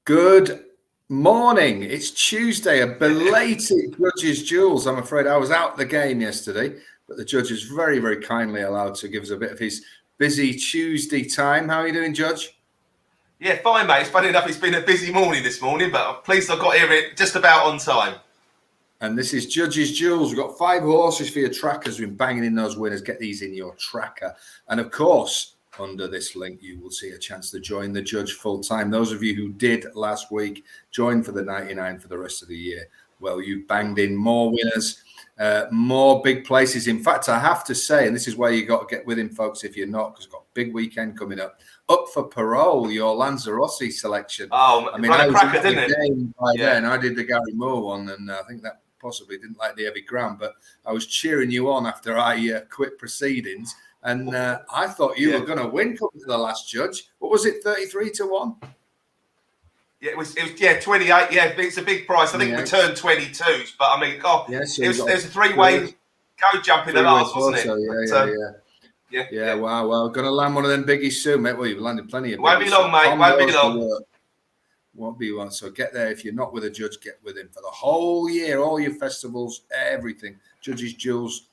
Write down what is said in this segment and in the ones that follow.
Good morning. It's Tuesday, a belated Judges' Duels. I'm afraid I was out the game yesterday, but the judge is very, very kindly allowed to give us a bit of his busy Tuesday time. How are you doing, Judge? Yeah, fine, mate. It's funny enough, it's been a busy morning this morning, but I'm pleased I got here just about on time. And this is Judges' Duels. We've got 5 horses for your trackers. We've been banging in those winners. Get these in your tracker. And of course, under this link, you will see a chance to join the judge full time. Those of you who did last week, join for the 99 for the rest of the year. Well, you banged in more winners, more big places. In fact, I have to say, and this is where you got to get with him, folks, if you're not, because we've got a big weekend coming up. Up for parole, your Lanzarote selection. Oh, I mean, I was cracker, didn't it? Then I did the Gary Moore one, and I think that possibly didn't like the heavy ground, but I was cheering you on after I quit proceedings. And I thought you were going to win coming to the last judge. What was it, 33-1? Yeah, it was 28. Yeah, it's a big price. I think we turned 22s, but I mean, God, so it was a three-way go jump in the last, wasn't it? Yeah. Wow. Well, going to land one of them biggies soon, mate. Well, you've landed plenty of biggies. Won't be long, mate. Won't be long. Won't be long. So get there. If you're not with a judge, get with him for the whole year, all your festivals, everything. Judges' Duels.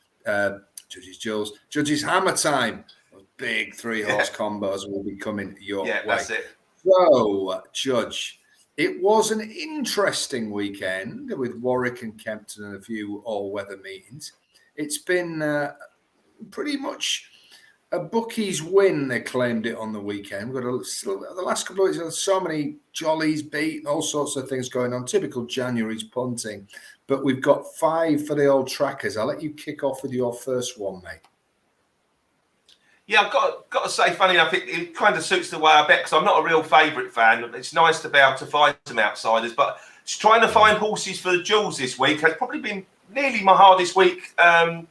Judges Hammer Time. Those big 3-horse combos will be coming your way. That's it. So, Judge, it was an interesting weekend with Warwick and Kempton and a few all-weather meetings. It's been pretty much a bookie's win, they claimed it on the weekend. We've got the last couple of weeks, there's so many jollies beat, all sorts of things going on. Typical January's punting. But we've got 5 for the old trackers. I'll let you kick off with your first one, mate. Yeah, I've got to say, funny enough, it kind of suits the way I bet, because I'm not a real favourite fan. It's nice to be able to find some outsiders, but just trying to find horses for the Duels this week has probably been nearly my hardest week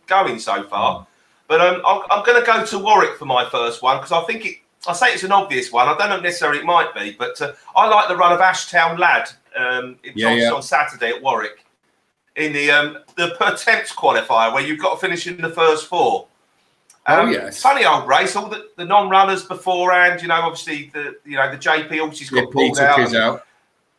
going so far. But I'm going to go to Warwick for my first one, because I think I say it's an obvious one. I don't know necessarily it might be, but I like the run of Ashtown Lad. It was on Saturday at Warwick in the per temps qualifier, where you've got to finish in the first 4. Funny old race. All the non-runners beforehand. Obviously the JP horses got pulled out.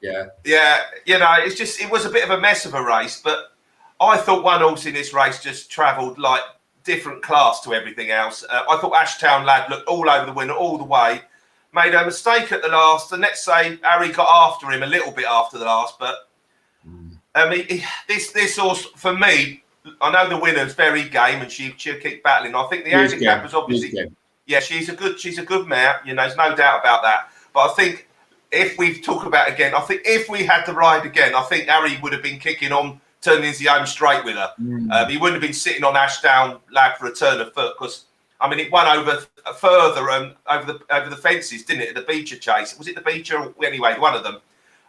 Yeah. It was a bit of a mess of a race, but I thought one horse in this race just travelled like different class to everything else. I thought Ashtown Lad looked all over the winner all the way. Made a mistake at the last, and let's say Harry got after him a little bit after the last, but this horse for me, I know the winner's very game and she'll keep battling. I think the handicap was obviously she's a good mare, there's no doubt about that. But I think if we talk about again, I think if we had the ride again, I think Harry would have been kicking on, turning his home straight with her. He wouldn't have been sitting on Ashtown Lad for a turn of foot, because it won over further over the fences, didn't it? The Beecher Chase. Was it the Beecher? Anyway, one of them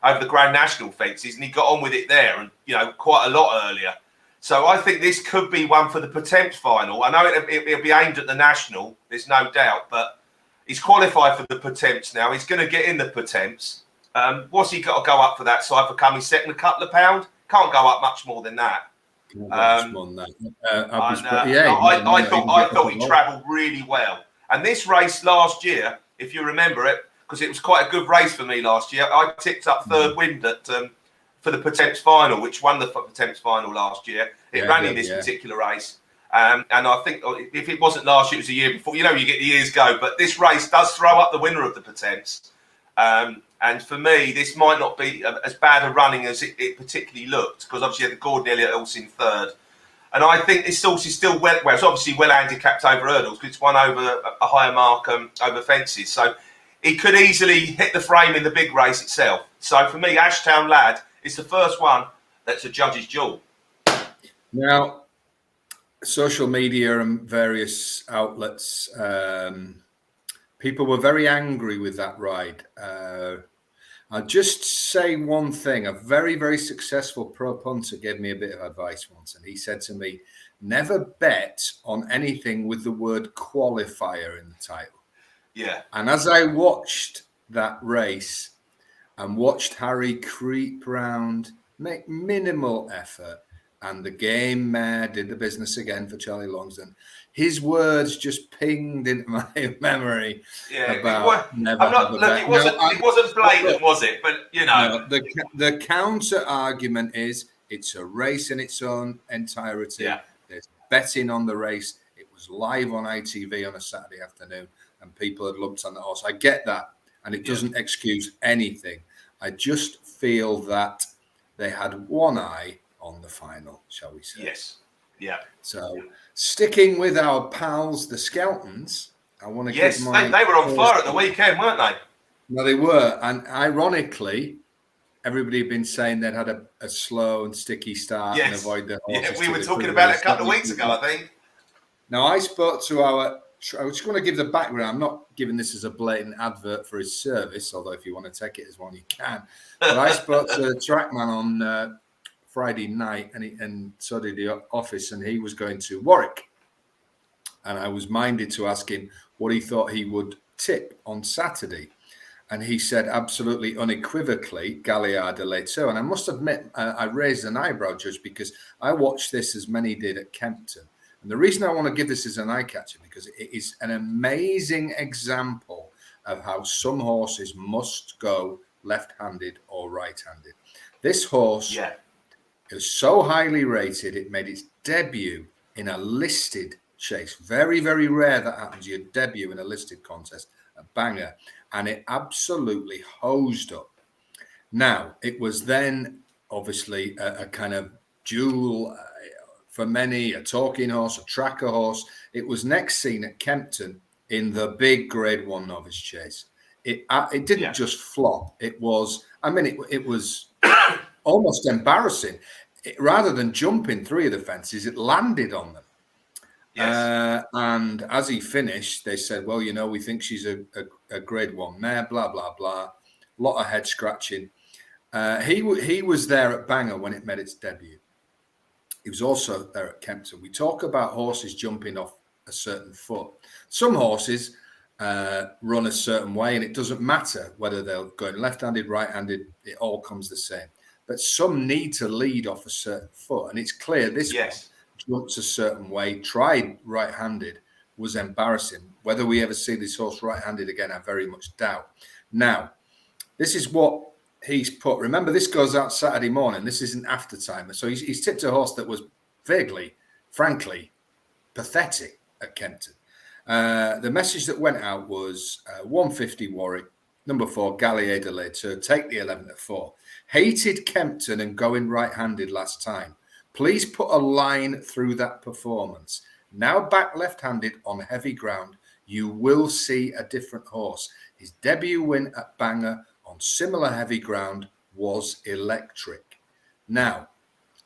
over the Grand National fences, and he got on with it there, and quite a lot earlier. So I think this could be one for the Pertemps final. I know it'll be aimed at the National, there's no doubt, but he's qualified for the Pertemps now. He's going to get in the Pertemps. What's he got to go up for that side for coming second, a couple of pound? Can't go up much more than that. I thought he travelled really well. And this race last year, if you remember it, because it was quite a good race for me last year, I tipped up third wind for the Pertemps final, which won the Pertemps final last year. It ran in this particular race. And I think if it wasn't last year, it was the year before. You get the years go. But this race does throw up the winner of the Pertemps. And for me, this might not be as bad a running as it particularly looked, because obviously you had the Gordon Elliott horse in third. And I think this horse is still it's obviously well handicapped over hurdles, because it's won over a higher mark over fences. So he could easily hit the frame in the big race itself. So for me, Ashtown Lad is the first one that's a judge's duel. Now, social media and various outlets, people were very angry with that ride. I'll just say one thing. A very, very successful pro punter gave me a bit of advice once, and he said to me, never bet on anything with the word qualifier in the title. Yeah. And as I watched that race and watched Harry creep round, make minimal effort, and the game mare did the business again for Charlie Longsdon. His words just pinged into my memory. Yeah, about it wasn't blatant, was it? But the counter argument is it's a race in its own entirety. Yeah. There's betting on the race. It was live on ITV on a Saturday afternoon, and people had lumped on the horse. I get that, and it doesn't excuse anything. I just feel that they had one eye on the final, shall we say? Yes. Yeah. So, sticking with our pals, the Skeltons, I want to they were on fire at the weekend, weren't they? No, they were, and ironically, everybody had been saying they'd had a slow and sticky start and avoid the horses. Yeah, we were talking about it a couple of weeks ago, I think. Now, I spoke to I just want to give the background. I'm not giving this as a blatant advert for his service, although if you want to take it as one, you can. But I spoke to Trackman on Friday night, and so did the office, and he was going to Warwick. And I was minded to ask him what he thought he would tip on Saturday. And he said absolutely unequivocally Galliard de Leto. And I must admit, I raised an eyebrow just because I watched this as many did at Kempton. And the reason I want to give this as an eye catcher, because it is an amazing example of how some horses must go left-handed or right-handed. This horse is so highly rated, it made its debut in a listed chase. Very, very rare that happens. Your debut in a listed contest, a banger. And it absolutely hosed up. Now, it was then obviously a kind of jewel for many, a talking horse, a tracker horse. It was next seen at Kempton in the big Grade 1 novice chase. It didn't just flop. It was, it was almost embarrassing. Rather than jumping 3 of the fences, it landed on them. Yes. And as he finished, they said, well, we think she's a Grade 1 mare, blah, blah, blah. A lot of head scratching. He was there at Bangor when it made its debut. He was also there at Kempton. We talk about horses jumping off a certain foot. Some horses run a certain way, and it doesn't matter whether they're going left-handed, right-handed. It all comes the same. But some need to lead off a certain foot, and it's clear this one jumps a certain way, tried right-handed, was embarrassing. Whether we ever see this horse right-handed again, I very much doubt. Now, this is what he's put. Remember, this goes out Saturday morning. This isn't after time. So he's tipped a horse that was vaguely, frankly, pathetic at Kempton. The message that went out was 150 Warwick, number 4, Galliard de Leto, take the 11 at 4. Hated Kempton and going right-handed last time. Please put a line through that performance. Now back left-handed on heavy ground, you will see a different horse. His debut win at Bangor on similar heavy ground was electric. Now,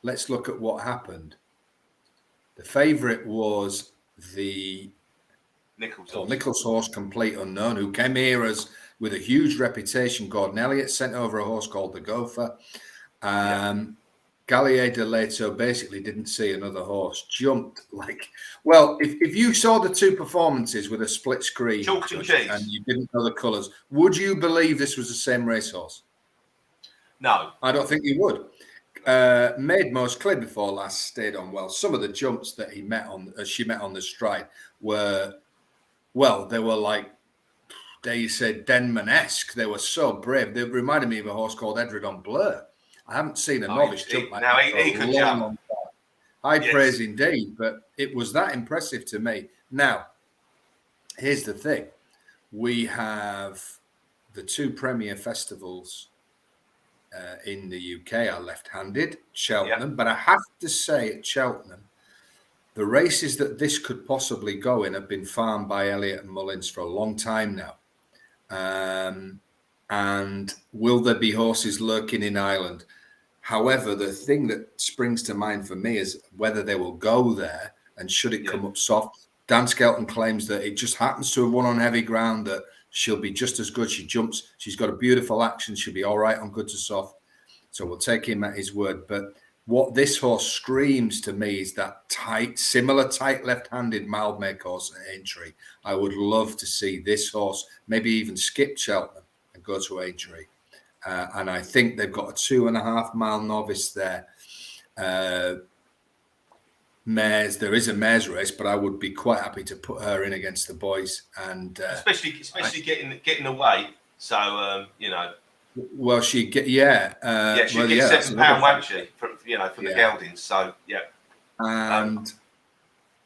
let's look at what happened. The favourite was the Nichols horse, Complete Unknown, who came here with a huge reputation. Gordon Elliott sent over a horse called the Gopher. Galliard de Leto basically didn't see another horse, jumped if you saw the 2 performances with a split screen and you didn't know the colours, would you believe this was the same racehorse? No. I don't think you would. Made most clear before last, stayed on well. Some of the jumps that she met on the stride were, they were like, dare you say, Denman-esque. They were so brave. They reminded me of a horse called Edredon Blur. I haven't seen a novice jump like that. He could jump. High praise indeed, but it was that impressive to me. Now, here's the thing. We have the 2 premier festivals in the UK are left-handed, Cheltenham. But I have to say at Cheltenham, the races that this could possibly go in have been farmed by Elliott and Mullins for a long time now. And will there be horses lurking in Ireland? However, the thing that springs to mind for me is whether they will go there and should it come up soft. Dan Skelton claims that it just happens to have won on heavy ground, that she'll be just as good. She jumps. She's got a beautiful action. She'll be all right on good to soft. So we'll take him at his word. But what this horse screams to me is that similar tight left-handed mild-make horse at Aintree. I would love to see this horse maybe even skip Cheltenham and go to Aintree. And I think they've got a 2.5 mile novice there. mares. There is a mares race, but I would be quite happy to put her in against the boys, and especially getting away. So well, she get she'll get £7, won't she? For the geldings. So and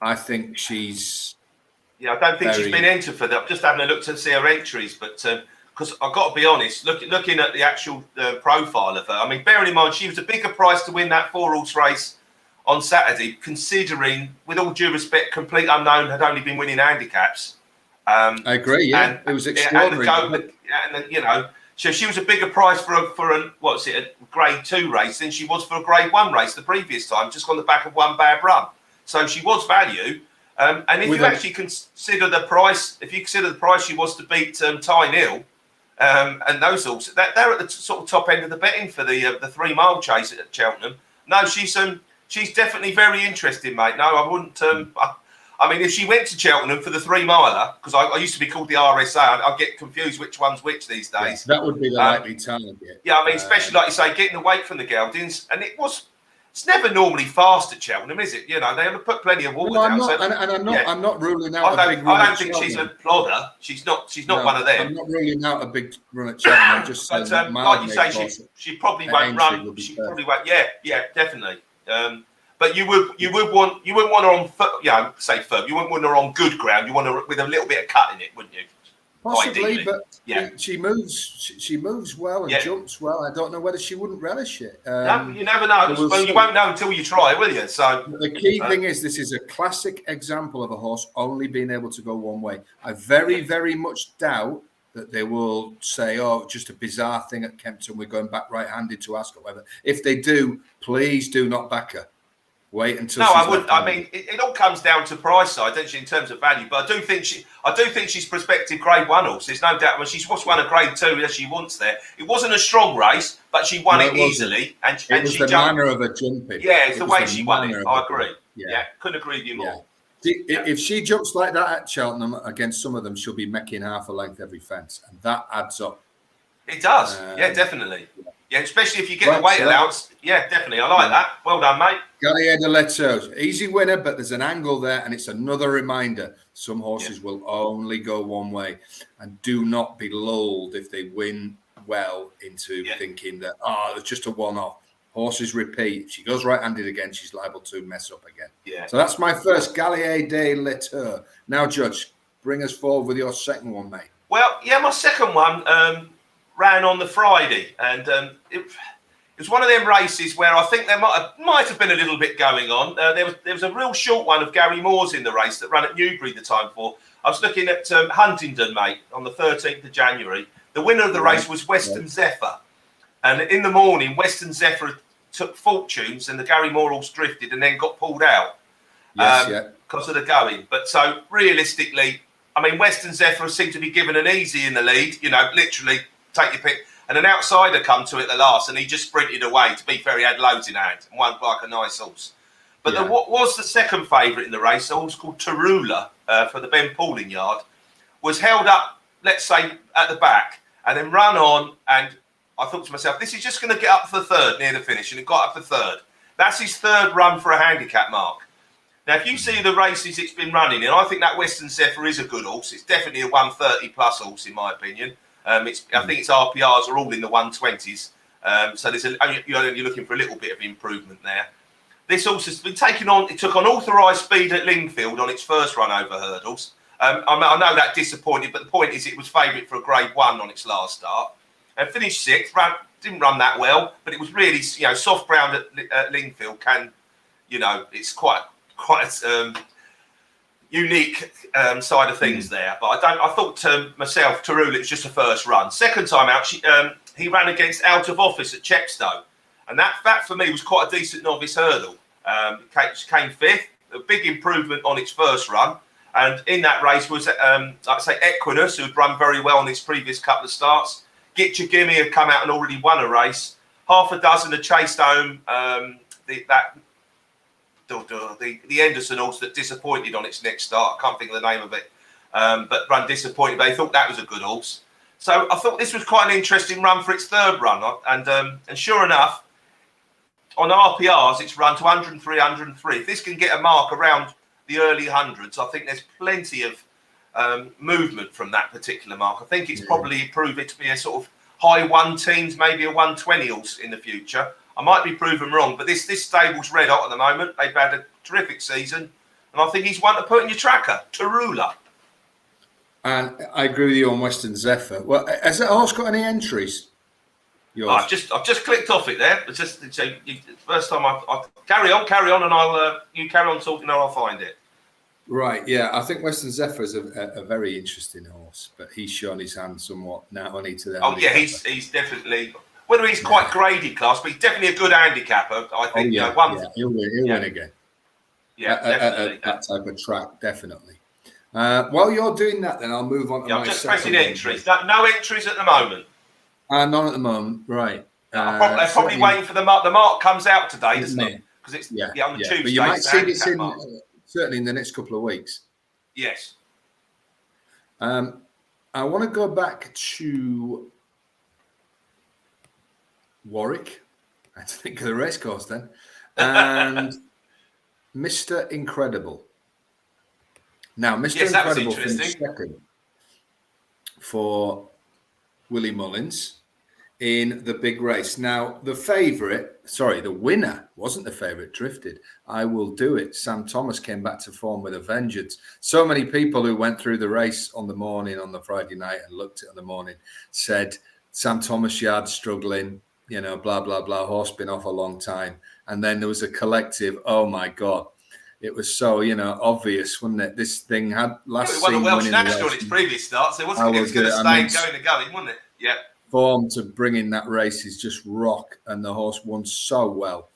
I think she's. Yeah, I don't think she's been entered for that. I'm just having a look to see her entries, but because I've got to be honest, looking at the actual profile of her, I mean, bearing in mind she was a bigger price to win that 4-horse race on Saturday, considering, with all due respect, Complete Unknown had only been winning handicaps. I agree. Yeah, it was extraordinary. So she was a bigger price for a Grade 2 race than she was for a Grade 1 race the previous time, just on the back of one bad run. So she was value. And if you actually consider the price, she was to beat Tyne Hill and those horses, they're at the sort of top end of the betting for the 3 mile chase at Cheltenham. No, she's definitely very interesting, mate. No, I wouldn't. I mean, if she went to Cheltenham for the 3 miler, because I used to be called the RSA, I get confused which one's which these days. Yeah, that would be the likely target. Yeah, I mean, especially like you say, getting the weight from the geldings, and it's never normally fast at Cheltenham, is it? They have put plenty of water down. I'm not ruling out a big run. I don't think she's a plodder. She's not one of them. I'm not ruling out a big run at Cheltenham. Just but like you say, she probably won't run. She probably won't. Yeah, definitely. But you wouldn't want her on say firm. You wouldn't want her on good ground. You want her with a little bit of cut in it, wouldn't you? Possibly, but she moves well and jumps well. I don't know whether she wouldn't relish it. No, you never know. Well, you won't know until you try, will you? So the key thing is, this is a classic example of a horse only being able to go one way. I very, very much doubt that they will say, "Oh, just a bizarre thing at Kempton. We're going back right-handed to Ascot." Whether if they do, please do not back her. Wait until. No, I wouldn't. I mean, it all comes down to price side, don't you, in terms of value? But I do think she's prospective Grade 1 horse. There's no doubt. When she's won a Grade 2 as she wants there. It wasn't a strong race, but she won it easily, and she the manner of her jumping. Yeah, it's the way she won it. I agree. Yeah, couldn't agree with you more. If she jumps like that at Cheltenham against some of them, she'll be making half a length every fence, and that adds up. It does. Definitely. Yeah, especially if you get the weight allowance. Yeah, definitely. I like that. Well done, mate. Gallier de Leto, easy winner, but there's an angle there, and it's another reminder. Some horses will only go one way, and do not be lulled if they win well into thinking that, it's just a one-off. Horses repeat. If she goes right-handed again, she's liable to mess up again. Yeah. So that's my first Gallier de Leto. Now, Judge, bring us forward with your second one, mate. Well, my second one ran on the Friday, and it was one of them races where I think there might have been a little bit going on. There was a real short one of Gary Moore's in the race that ran at Newbury the time before. I was looking at Huntingdon, mate, on the 13th of January. The winner of the race was Western Zephyr, and in the morning, Western Zephyr took fortunes, and the Gary Moore horse drifted and then got pulled out because of the going. But so realistically, I mean, Western Zephyr seemed to be given an easy in the lead. Literally. Take your pick, and an outsider come to it the last, and he just sprinted away. To be fair, he had loads in hand and won like a nice horse. But what was the second favourite in the race, a horse called Tarula for the Ben Pauling yard, was held up, let's say, at the back, and then run on. And I thought to myself, this is just going to get up for third near the finish, and it got up for third. That's his third run for a handicap mark. Now, if you see the races it's been running in, I think that Western Zephyr is a good horse. It's definitely a 130 plus horse, in my opinion. I think its RPRs are all in the 120s. So you're only looking for a little bit of improvement there. This horse has been it took on authorised speed at Lingfield on its first run over hurdles. I know that disappointed, but the point is it was favourite for a Grade 1 on its last start. And finished 6th, didn't run that well, but it was really, soft ground at Lingfield it's quite unique side of things there, but I thought to myself, Tarula, it was just a first run. Second time out, he ran against Out of Office at Chepstow, and that for me was quite a decent novice hurdle. Came 5th, a big improvement on its first run, and in that race was Equinus, who had run very well in its previous couple of starts. Get Your Gimme had come out and already won a race. Half a dozen had chased home the Henderson horse that disappointed on its next start. I can't think of the name of it, but run disappointed. They thought that was a good horse. So I thought this was quite an interesting run for its third run. And sure enough, on RPRs, it's run to 103, 103. If this can get a mark around the early hundreds, I think there's plenty of movement from that particular mark. I think it's probably proved it to be a sort of high 110s, maybe a 120 in the future. I might be proven wrong, but this stable's red hot at the moment. They've had a terrific season, and I think he's one to put in your tracker, Tarula. And I agree with you on Western Zephyr. Well, has that horse got any entries? I've just clicked off it there. It's just first time I carry on, and I'll you carry on talking, and I'll find it. Right, yeah. I think Western Zephyr is a very interesting horse, but he's shown his hand somewhat now only to the. Oh yeah, he's definitely. Whether he's quite graded class, but he's definitely a good handicapper. I think. He'll win again. Yeah, definitely. That type of track, definitely. While you're doing that, then I'll move on to my I'm just pressing entries. No entries at the moment. None at the moment, right. They're probably waiting for the mark. The mark comes out today, doesn't it? Because it's on the Tuesday. But you might see this certainly in the next couple of weeks. Yes. I want to go back to Warwick. I had to think of the racecourse then. And Mr. Incredible. Now, Mr. Incredible finished second for Willie Mullins in the big race. Now, the winner wasn't the favourite, drifted. I Will Do It. Sam Thomas came back to form with a vengeance. So many people who went through the race on the morning, on the Friday night, and looked at it on the morning, said Sam Thomas yard struggling, blah, blah, blah, horse been off a long time. And then there was a collective, oh my God. It was so, obvious, wasn't it? This thing had it won the Welsh National in its previous starts. It was going to stay going, wasn't it? Yeah. Form to bring in that race is just rock, and the horse won so well.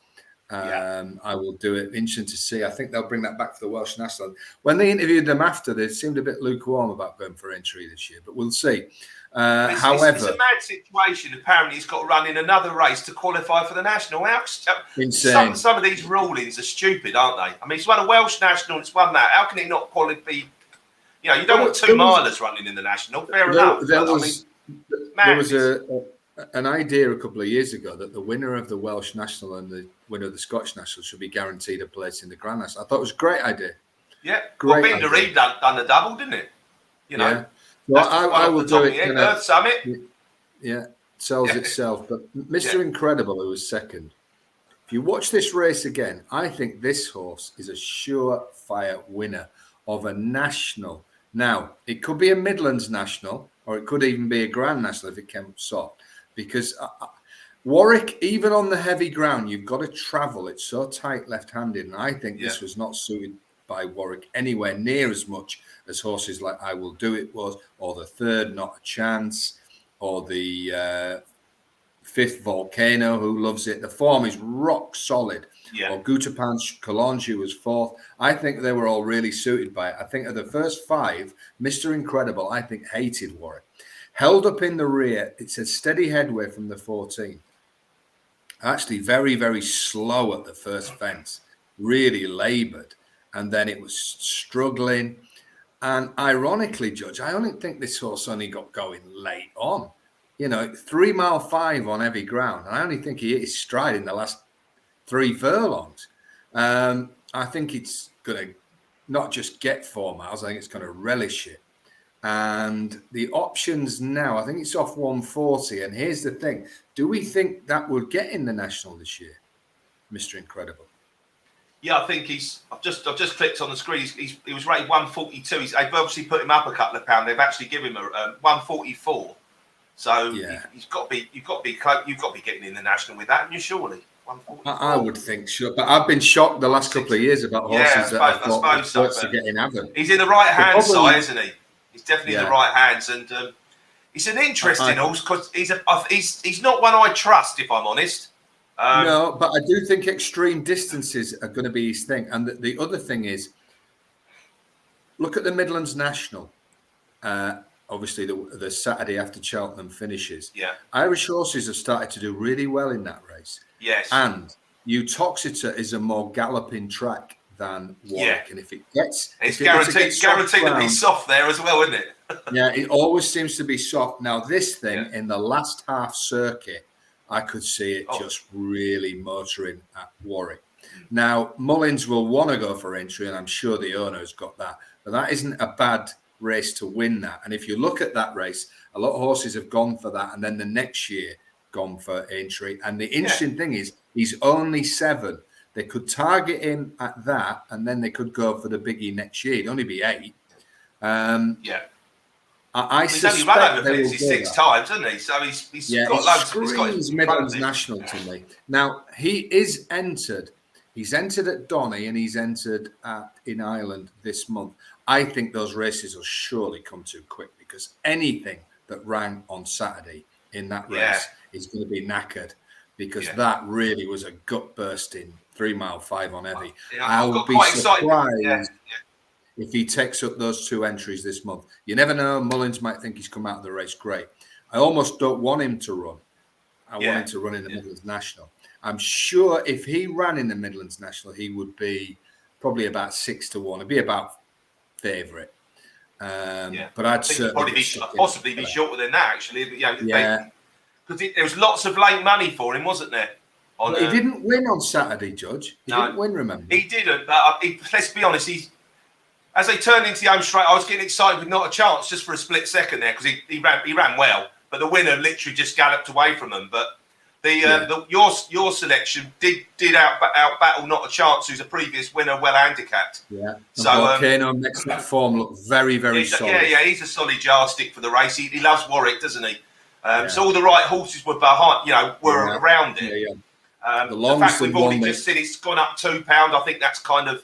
I Will Do It. Interesting to see. I think they'll bring that back for the Welsh National. When they interviewed them after, they seemed a bit lukewarm about going for entry this year, but we'll see. However, it's a mad situation. Apparently, he's got to run in another race to qualify for the national. Insane. Some of these rulings are stupid, aren't they? I mean, it's won a Welsh National. It's won that. How can he not qualify? You don't want two milers running in the national. Fair enough. There was an idea a couple of years ago that the winner of the Welsh National and the winner of the Scottish National should be guaranteed a place in the Grand National. I thought it was a great idea. Yeah, great. Well, Binder Reid done the double, didn't it? Yeah. Well, I will do it. Earth Summit. Yeah, sells itself. But Mr. Incredible, who was second. If you watch this race again, I think this horse is a surefire winner of a national. Now, it could be a Midlands National, or it could even be a Grand National if it came up soft. Because Warwick, even on the heavy ground, you've got to travel. It's so tight left-handed, and I think this was not suited by Warwick anywhere near as much as horses like I Will Do It was, or the third Not a Chance, or the fifth Volcano, who loves it. The form is rock solid. Yeah. Or Gutapan Kalonji was fourth. I think they were all really suited by it. I think of the first five, Mr. Incredible, I think, hated Warwick. Held up in the rear. It's a steady headway from the 14. Actually, very, very slow at the first fence. Really laboured. And then it was struggling. And ironically, Judge, I only think this horse only got going late on. 3 mile 5 on heavy ground. And I only think he hit his stride in the last 3 furlongs. I think it's going to not just get 4 miles. I think it's going to relish it. And the options now, I think it's off 140. And here's the thing. Do we think that will get in the National this year, Mr. Incredible? Yeah, I think I've just clicked on the screen. He was rated 142. They've obviously put him up a couple of pounds. They've actually given him a 144. So you've got to be getting in the National with that, and you surely. I would think so, but I've been shocked the last couple of years about horses that I thought to get in Abbott. He's in the right hand side, isn't he? He's definitely in the right hands, and he's an interesting horse because he's not one I trust, if I'm honest. No, but I do think extreme distances are going to be his thing. And the other thing is, look at the Midlands National. Obviously, the Saturday after Cheltenham finishes. Yeah, Irish horses have started to do really well in that race. Yes, and Uttoxeter is a more galloping track than Warwick, and if it gets, it's guaranteed to be soft there as well, isn't it? Yeah, it always seems to be soft. Now, this thing in the last half circuit, I could see it just really motoring at Warwick. Now, Mullins will want to go for entry, and I'm sure the owner's got that. But that isn't a bad race to win that. And if you look at that race, a lot of horses have gone for that, and then the next year gone for entry. And the interesting thing is, he's only 7. They could target him at that, and then they could go for the biggie next year. He'd only be 8. I he's only run over 56 times, hasn't he? So he's got loads. He's got Midlands National to me. Now he is entered. He's entered at Donny and he's entered in Ireland this month. I think those races will surely come too quick because anything that ran on Saturday in that race is going to be knackered because that really was a gut bursting 3 mile 5 on heavy. I'll be surprised if he takes up those 2 entries this month. You never know. Mullins might think he's come out of the race great. I almost don't want him to run. I want him to run in the Midlands National. I'm sure if he ran in the Midlands National, he would be probably about 6 to 1. It'd be about favourite. But I'd certainly possibly be shorter than that, actually. Because there was lots of late money for him, wasn't there? He didn't win on Saturday, Judge. He didn't win, remember? He didn't. But let's be honest, as they turned into the home straight, I was getting excited with not a chance just for a split second there because he ran well, but the winner literally just galloped away from them. But your selection did out battle Not a Chance, who's a previous winner, well handicapped. Yeah. So Volcano makes that form look very, very solid. He's a solid yardstick for the race. He loves Warwick, doesn't he? So all the right horses were behind, were around it. The fact we've already just said it's gone up £2, I think that's kind of.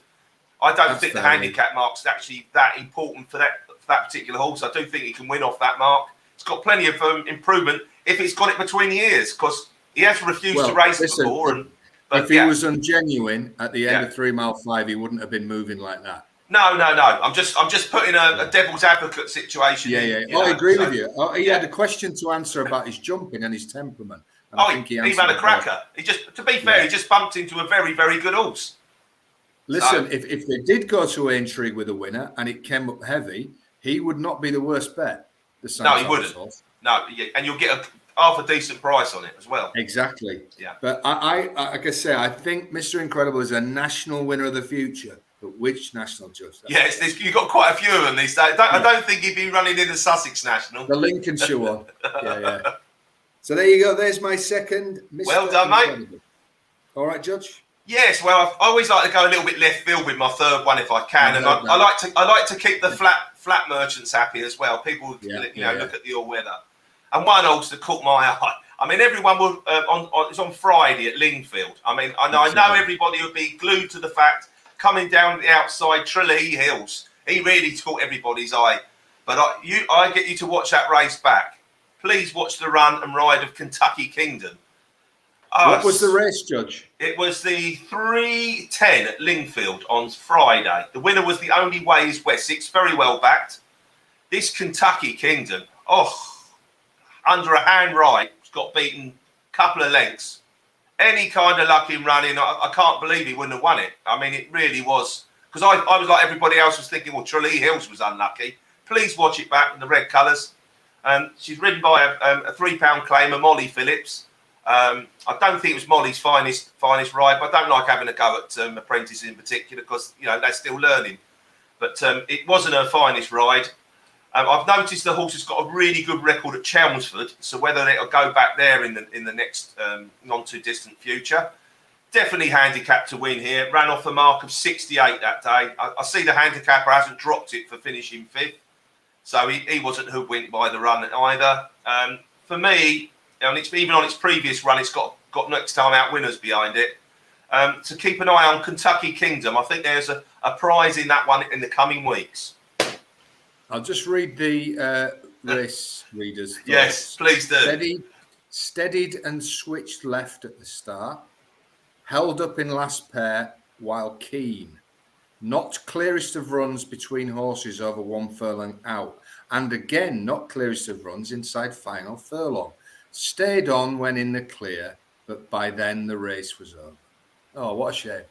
I don't think the handicap mark's actually that important for that particular horse. I do think he can win off that mark. It's got plenty of improvement if it's got it between the ears because he has refused to race before. If he was ungenuine at the end of 3 mile 5, he wouldn't have been moving like that. No. I'm just putting a devil's advocate situation. I agree with you. He had a question to answer about his jumping and his temperament. And I think he had a cracker. To be fair, he just bumped into a very, very good horse. Listen, if they did go to entry with a winner and it came up heavy, he would not be the worst bet. No, he wouldn't. No, and you'll get half a decent price on it as well. Exactly. Yeah. But I like I say, I think Mr. Incredible is a national winner of the future. But which national, Judge? You've got quite a few of them these days. I don't think he'd be running in the Sussex National. The Lincolnshire one. Yeah. So there you go. There's my second. Mr. Well done, Incredible. Mate. All right, Judge. Yes, well, I always like to go a little bit left field with my third one if I can, and I like to keep the flat merchants happy as well. People, look at the all weather. And one horse that caught my eye. I mean, everyone will it's on Friday at Lingfield. I mean, I know everybody would be glued to the fact coming down the outside Tralee Hills. He really caught everybody's eye. But I get you to watch that race back. Please watch the run and ride of Kentucky Kingdom. What was the race, Judge? It was the 3:10 at Lingfield on Friday. The winner was The Only Way is Wessex, very well backed. This Kentucky Kingdom, under a hand right, got beaten a couple of lengths. Any kind of luck in running, I can't believe he wouldn't have won it. I mean, it really was. Because I was like everybody else was thinking, well, Tralee Hills was unlucky. Please watch it back in the red colours. She's ridden by a £3 claimer, Molly Phillips. I don't think it was Molly's finest ride, but I don't like having a go at apprentices in particular because they're still learning. But it wasn't her finest ride. I've noticed the horse has got a really good record at Chelmsford, so whether it'll go back there in the next not too distant future, definitely handicapped to win here. Ran off the mark of 68 that day. I see the handicapper hasn't dropped it for finishing 5th, so he wasn't hoodwinked by the run either. For me. And even on its previous run, it's got next time out winners behind it. To keep an eye on Kentucky Kingdom, I think there's a prize in that one in the coming weeks. I'll just read the race readers. Thoughts. Yes, please do. Steadied and switched left at the start. Held up in last pair while keen. Not clearest of runs between horses over 1 furlong out. And again, not clearest of runs inside final furlong. Stayed on when in the clear, but by then the race was over. Oh, what a shame!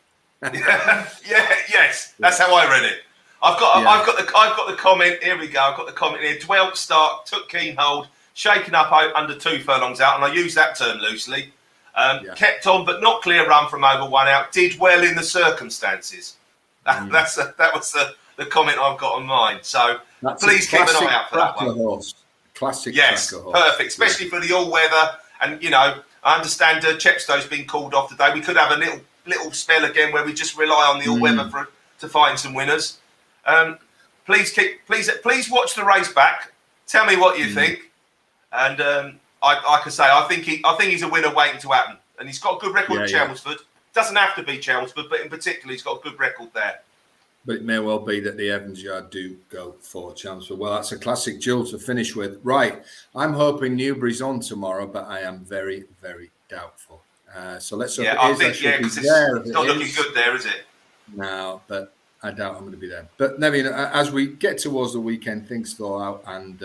Yes, that's how I read it. I've got the comment. Here we go. I've got the comment here. 12th start, took keen hold, shaken up under 2 furlongs out, and I use that term loosely. Kept on, but not clear run from over 1 out. Did well in the circumstances. That was the comment I've got on mine. So please keep an eye out for that one. Horse. Classic. Yes, tracker horse. Perfect, especially for the all-weather. And I understand Chepstow's been called off today. We could have a little spell again where we just rely on the all-weather to find some winners. Please watch the race back. Tell me what you think. And like I say, I think he's a winner waiting to happen. And he's got a good record at Chelmsford. Doesn't have to be Chelmsford, but in particular, he's got a good record there. But it may well be that the Evans Yard do go for Chelmsford. Well, that's a classic Jill to finish with. Right. I'm hoping Newbury's on tomorrow, but I am very, very doubtful. So let's hope I think, because it's not looking good there, is it? No, but I doubt I'm going to be there. But, Nevin, as we get towards the weekend, things thaw out, and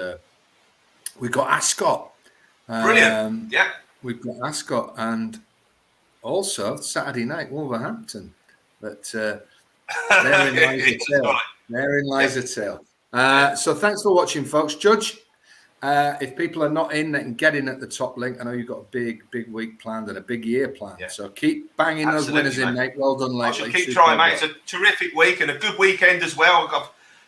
we've got Ascot. Brilliant. We've got Ascot, and also Saturday night, Wolverhampton. But... therein lies a tale. Therein lies a tale. So thanks for watching, folks. Judge, if people are not in, they can get in at the top link. I know you've got a big week planned and a big year planned. So keep banging those winners in, mate. Well done lately. I should keep trying, mate. It's a terrific week and a good weekend as well.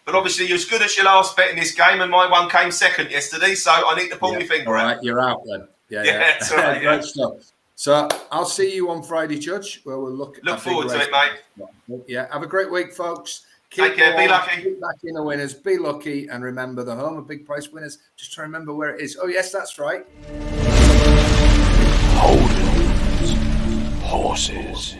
But obviously, you're as good as your last bet in this game, and my one came second yesterday, so I need to pull my finger out. All right, you're out then. Yeah. That's all right. Great stuff. So I'll see you on Friday, Judge, where we'll look forward to it, mate. Yeah, have a great week, folks. Take care. Be lucky. Keep backing the winners. Be lucky. And remember, the home of big price winners. Just try to remember where it is. Oh, yes, that's right. Holding horses.